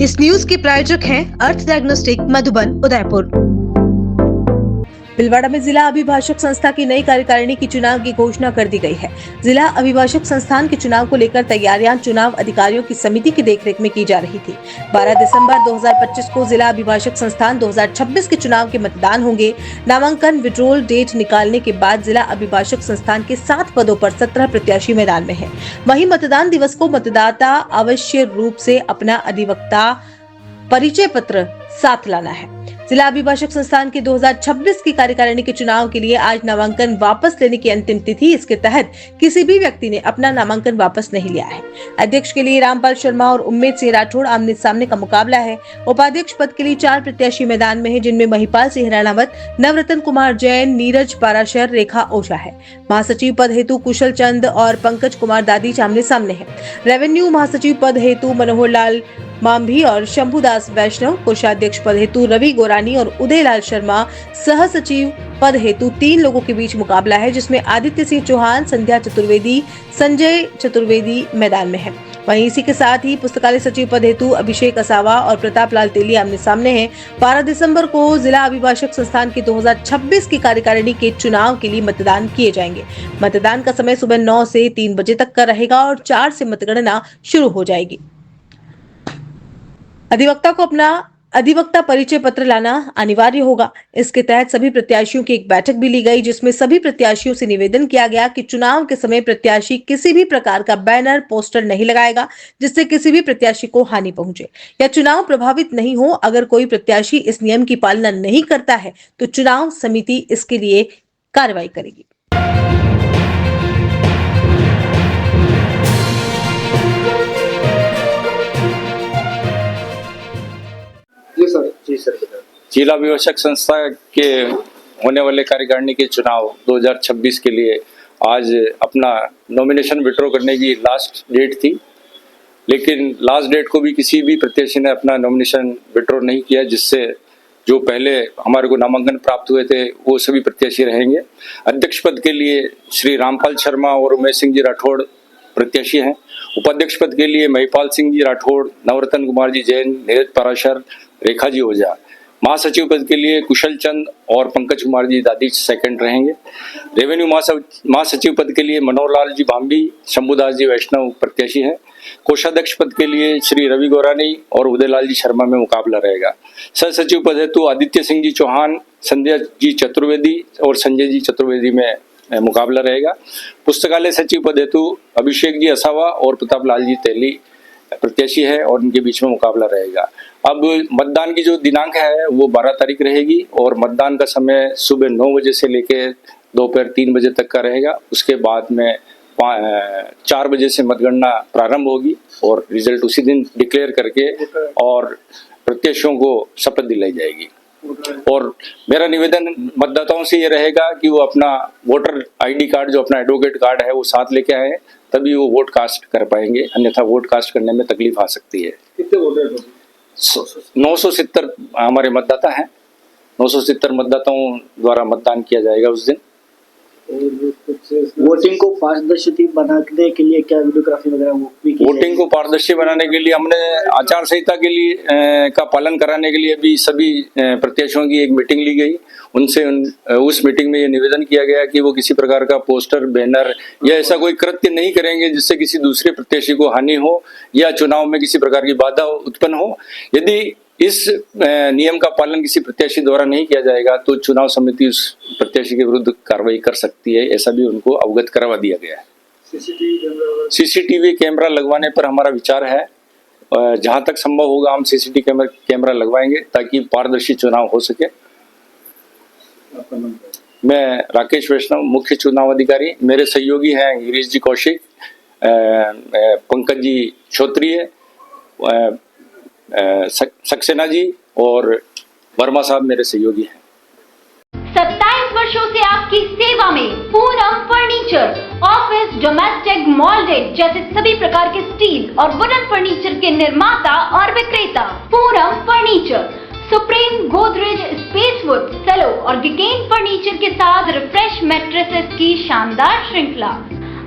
इस न्यूज के प्रायोजक हैं अर्थ डायग्नोस्टिक मधुबन उदयपुर। भीलवाड़ा में जिला अभिभाषक संस्था की नई कार्यकारिणी की चुनाव की घोषणा कर दी गई है। जिला अभिभाषक संस्थान के चुनाव को लेकर तैयारियां चुनाव अधिकारियों की समिति की देखरेख में की जा रही थी। 12 दिसंबर 2025 को जिला अभिभाषक संस्थान 2026 के चुनाव के मतदान होंगे। नामांकन विड्रॉल डेट निकालने के बाद जिला अभिभाषक संस्थान के 7 पदों पर 17 प्रत्याशी मैदान में हैं। वहीं मतदान दिवस को मतदाता अवश्य रूप से अपना अधिवक्ता परिचय पत्र साथ लाना है। जिला अभिभाषक संस्थान के 2026 की कार्यकारिणी के चुनाव के लिए आज नामांकन वापस लेने की अंतिम तिथि। इसके तहत किसी भी व्यक्ति ने अपना नामांकन वापस नहीं लिया है। अध्यक्ष के लिए रामपाल शर्मा और उम्मेद सिंह राठौड़ आमने सामने का मुकाबला है। उपाध्यक्ष पद के लिए 4 प्रत्याशी मैदान में हैं, जिनमें महिपाल सिंह राणावत, नवरत्न कुमार जैन, नीरज पाराशर, रेखा ओझा है। महासचिव पद हेतु कुशल चंद और पंकज कुमार दादीच आमने सामने हैं। रेवेन्यू महासचिव पद हेतु मनोहर लाल मांभी और शंभुदास वैष्णव, कोषाध्यक्ष पद हेतु रवि गोरानी और उदयलाल शर्मा, सह सचिव पद हेतु 3 लोगों के बीच मुकाबला है, जिसमें आदित्य सिंह चौहान, संध्या चतुर्वेदी, संजय चतुर्वेदी मैदान में है। वहीं इसी के साथ ही पुस्तकालय सचिव पद हेतु अभिषेक असावा और प्रताप लाल तेली आमने सामने हैं। 12 दिसंबर को जिला अभिभाषक संस्थान की 2026 की कार्यकारिणी के चुनाव के लिए मतदान किए जाएंगे। मतदान का समय सुबह 9 से 3 बजे तक का रहेगा और 4 से मतगणना शुरू हो जाएगी। अधिवक्ता को अपना अधिवक्ता परिचय पत्र लाना अनिवार्य होगा। इसके तहत सभी प्रत्याशियों की एक बैठक भी ली गई, जिसमें सभी प्रत्याशियों से निवेदन किया गया कि चुनाव के समय प्रत्याशी किसी भी प्रकार का बैनर पोस्टर नहीं लगाएगा, जिससे किसी भी प्रत्याशी को हानि पहुंचे या चुनाव प्रभावित नहीं हो। अगर कोई प्रत्याशी इस नियम की पालना नहीं करता है तो चुनाव समिति इसके लिए कार्रवाई करेगी। जी सर। जिला अभिभाषक संस्था के होने वाले कार्यकारिणी के चुनाव 2026 के लिए आज अपना नॉमिनेशन विड्रॉ करने की लास्ट डेट थी, लेकिन लास्ट डेट को भी किसी भी प्रत्याशी ने अपना नॉमिनेशन विड्रॉ नहीं किया, जिससे जो पहले हमारे को नामांकन प्राप्त हुए थे वो सभी प्रत्याशी रहेंगे। अध्यक्ष पद के लिए श्री रामपाल शर्मा और उमेश सिंह जी राठौड़ प्रत्याशी हैं। उपाध्यक्ष पद के लिए महिपाल सिंह जी राठौड़, नवरत्न कुमार जी जैन, नीरज पाराशर, रेखा जी ओझा। महासचिव पद के लिए कुशल चंद और पंकज कुमार जी दादी सेकंड रहेंगे। रेवेन्यू महासचिव पद के लिए मनोहर लाल जी भांभी, शंभुदास जी वैष्णव प्रत्याशी हैं। कोषाध्यक्ष पद के लिए श्री रवि गोरानी और उदयलाल जी शर्मा में मुकाबला रहेगा। सह सचिव पद हेतु आदित्य सिंह जी चौहान, संध्या जी चतुर्वेदी और संजय जी चतुर्वेदी में मुकाबला रहेगा। पुस्तकालय सचिव पद हेतु अभिषेक जी असावा और प्रताप लाल जी तेली प्रत्याशी है और उनके बीच में मुकाबला रहेगा। अब मतदान की जो दिनांक है वो 12 तारीख रहेगी और मतदान का समय सुबह 9 बजे से लेकर दोपहर 3 बजे तक का रहेगा। उसके बाद में 4 बजे से मतगणना प्रारंभ होगी और रिजल्ट उसी दिन डिक्लेयर करके और प्रत्याशियों को शपथ दिलाई जाएगी। और मेरा निवेदन मतदाताओं से ये रहेगा कि वो अपना वोटर ID कार्ड, जो अपना एडवोकेट कार्ड है, वो साथ लेके आए, तभी वो वोट कास्ट कर पाएंगे, अन्यथा वोट कास्ट करने में तकलीफ आ सकती है। कितने वोटर? 970 हमारे मतदाता हैं। 970 मतदाताओं द्वारा मतदान किया जाएगा उस दिन। वोटिंग को पारदर्शी बनाने के लिए क्या वीडियोग्राफी वगैरह वोटिंग को पारदर्शी बनाने के लिए हमने आचार संहिता के लिए का पालन कराने के लिए भी सभी प्रत्याशियों की एक मीटिंग ली गई। उनसे उस मीटिंग में ये निवेदन किया गया कि वो किसी प्रकार का पोस्टर, बैनर या ऐसा कोई कृत्य नहीं करेंगे जिससे किसी दूसरे प्रत्याशी को हानि हो या चुनाव में किसी प्रकार की बाधा उत्पन्न हो। यदि इस नियम का पालन किसी प्रत्याशी द्वारा नहीं किया जाएगा तो चुनाव समिति उस प्रत्याशी के विरुद्ध कार्रवाई कर सकती है, ऐसा भी उनको अवगत करवा दिया गया है। सीसीटीवी कैमरा लगवाने पर हमारा विचार है। जहां तक संभव होगा हम सीसीटीवी कैमरा लगवाएंगे ताकि पारदर्शी चुनाव हो सके। मैं राकेश वैष्णव, मुख्य चुनाव अधिकारी। मेरे सहयोगी हैं गिरीश जी कौशिक, पंकज जी क्षोत्रिय, सक्सेना जी और वर्मा साहब मेरे सहयोगी हैं। 27 वर्षों से आपकी सेवा में पूनम फर्नीचर, ऑफिस, डोमेस्टिक, मॉल्डेड जैसे सभी प्रकार के स्टील और वुडन फर्नीचर के निर्माता और विक्रेता। Poonam furniture Supreme, Godrej, Spacewood, Cello और गिगेन फर्नीचर के साथ रिफ्रेश मैट्रेसेस की शानदार श्रृंखला।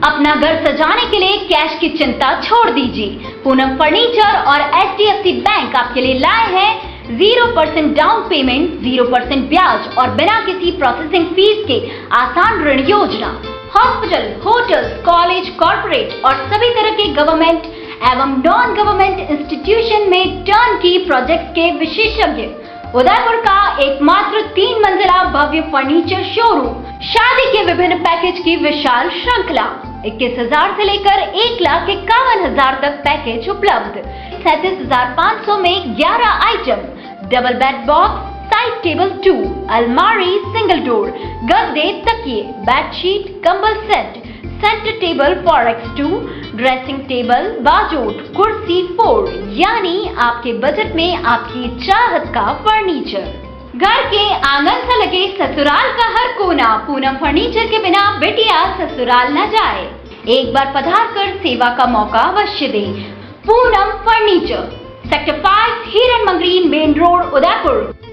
अपना घर सजाने के लिए कैश की चिंता छोड़ दीजिए। पूनम फर्नीचर और HDFC बैंक आपके लिए लाए हैं 0% डाउन पेमेंट, 0% ब्याज और बिना किसी प्रोसेसिंग फीस के आसान ऋण योजना। हॉस्पिटल, होटल्स, कॉलेज, कॉर्पोरेट और सभी तरह के गवर्नमेंट एवं नॉन गवर्नमेंट इंस्टीट्यूशन में टर्न की प्रोजेक्ट के विशेषज्ञ। उदयपुर का एकमात्र 3 मंजिला भव्य फर्नीचर शोरूम, शादी के विभिन्न पैकेज की विशाल श्रृंखला, 21,000 से लेकर 1,51,000 तक पैकेज उपलब्ध। 37,500 में 11 item, double bed box, side table 2, अलमारी, सिंगल डोर, गद्दे, तकिए, बेडशीट, कंबल set, centre table 4x2, dressing table, बाजोट, कुर्सी 4, यानी आपके बजट में आपकी चाहत का फर्नीचर। घर के आंगन से लगे ससुराल का हर कोना, पूनम फर्नीचर के बिना बेटिया ससुराल न जाए। एक बार पधार कर सेवा का मौका अवश्य दें। पूनम फर्नीचर, सेक्टर 5, हिरन मंगरी, मेन रोड, उदयपुर।